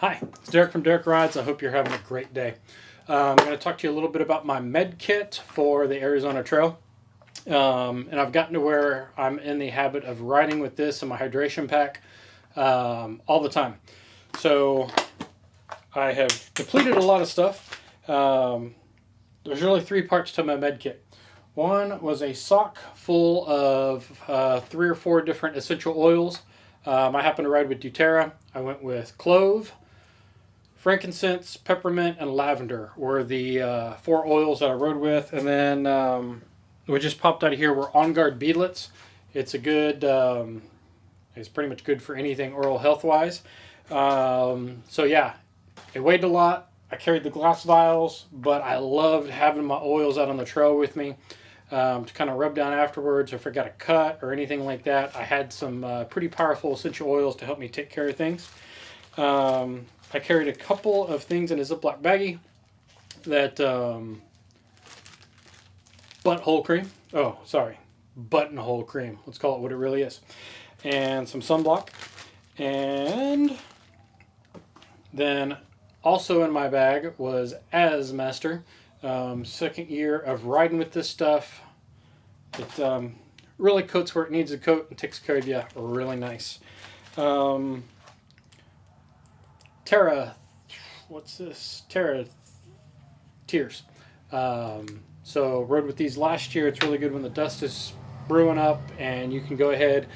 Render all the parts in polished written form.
Hi, it's Derek from Derek Rides. I hope you're having a great day. I'm going to talk to you a little bit about my Medkit for the Arizona Trail. And I've gotten to where I'm in the habit of riding with this in my hydration pack all the time. So I have depleted a lot of stuff. There's really three parts to my Medkit. One was a sock full of 3 or 4 different essential oils. I happen to ride with doTERRA. I went with clove, frankincense, peppermint, and lavender were the 4 oils that I rode with. And then what just popped out of here were On Guard beadlets. It's a good, it's pretty much good for anything oral health wise. So yeah, it weighed a lot. I carried the glass vials, but I loved having my oils out on the trail with me to kind of rub down afterwards if I got a cut or anything like that. I had some pretty powerful essential oils to help me take care of things. I carried a couple of things in a Ziploc baggie. That butthole cream. Oh, sorry. Buttonhole cream. Let's call it what it really is. And some sunblock. And then also in my bag was AZTR. Second year of riding with this stuff. It really coats where it needs to coat and takes care of you really nice. What's this? Terra Tears. So rode with these last year. It's really good when the dust is brewing up and you can go ahead,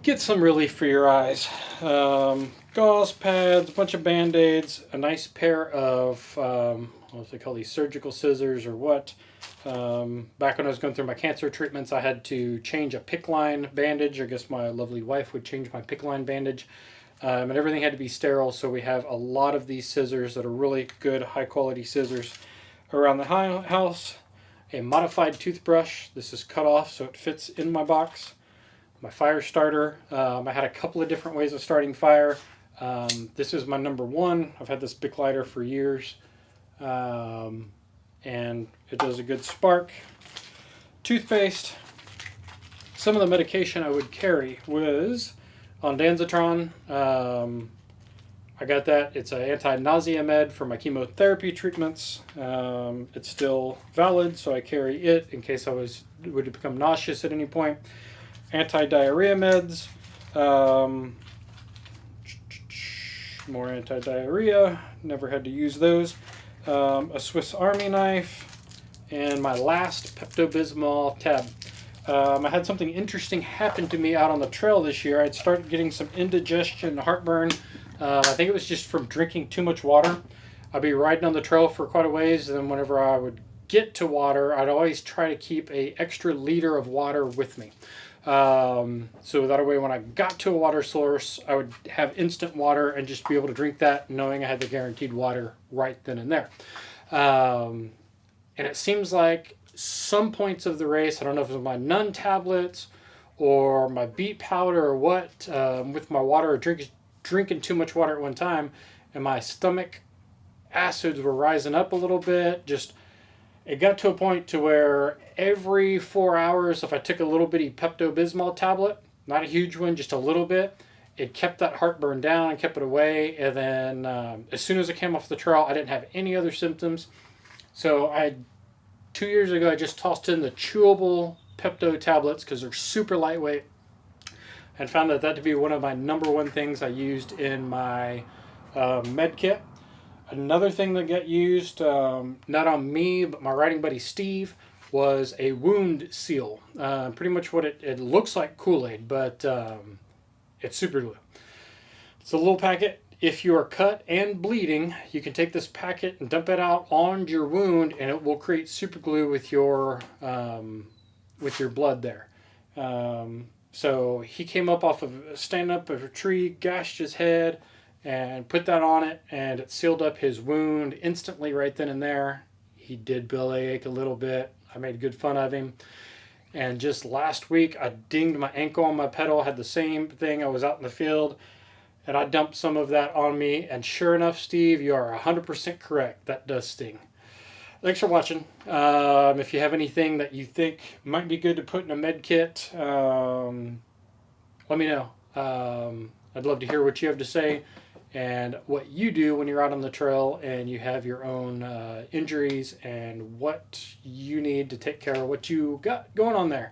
get some relief for your eyes. Gauze pads, a bunch of band-aids, a nice pair of, what do they call these, surgical scissors or what. Back when I was going through my cancer treatments, I had to change a PICC line bandage. I guess my lovely wife would change my PICC line bandage. And everything had to be sterile, so we have a lot of these scissors that are really good, high-quality scissors around the house. A modified toothbrush. This is cut off so it fits in my box. My fire starter. I had a couple of different ways of starting fire. This is my number one. I've had this Bic lighter for years. And it does a good spark. Toothpaste. Some of the medication I would carry was ondansetron. I got that. It's an anti-nausea med for my chemotherapy treatments. It's still valid, so I carry it in case I would become nauseous at any point. Anti-diarrhea meds. More anti-diarrhea. Never had to use those. A Swiss Army knife. And my last Pepto-Bismol tab. I had something interesting happen to me out on the trail this year. I'd started getting some indigestion and heartburn. I think it was just from drinking too much water. I'd be riding on the trail for quite a ways, and then whenever I would get to water, I'd always try to keep an extra liter of water with me. So that way when I got to a water source, I would have instant water and just be able to drink that knowing I had the guaranteed water right then and there. And it seems like some points of the race, I don't know if it was my Nun tablets or my beet powder or what, with my water or drinking too much water at one time, and my stomach acids were rising up a little bit. Just it got to a point to where every 4 hours, if I took a little bitty Pepto-Bismol tablet, not a huge one, just a little bit, it kept that heartburn down and kept it away. And then as soon as I came off the trail, I didn't have any other symptoms. So 2 years ago, I just tossed in the chewable Pepto tablets because they're super lightweight, and found that to be one of my number one things I used in my med kit. Another thing that got used, not on me, but my riding buddy Steve, was a wound seal. Pretty much what it looks like Kool-Aid, but it's super glue. It's a little packet. If you are cut and bleeding, you can take this packet and dump it out on your wound, and it will create super glue with your blood there. So he came up off of standing up of a tree, gashed his head, and put that on it, and it sealed up his wound instantly right then and there. He did bellyache a little bit. I made good fun of him. And just last week, I dinged my ankle on my pedal. I had the same thing. I was out in the field, and I dumped some of that on me. And sure enough, Steve, you are 100% correct. That does sting. Thanks for watching. If you have anything that you think might be good to put in a med kit, let me know. I'd love to hear what you have to say. and what you do when you're out on the trail and you have your own injuries and what you need to take care of what you got going on there.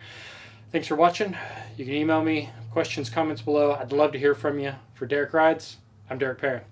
Thanks for watching. You can email me questions, comments below. I'd love to hear from you. For Derek Rides, I'm Derek Perrin.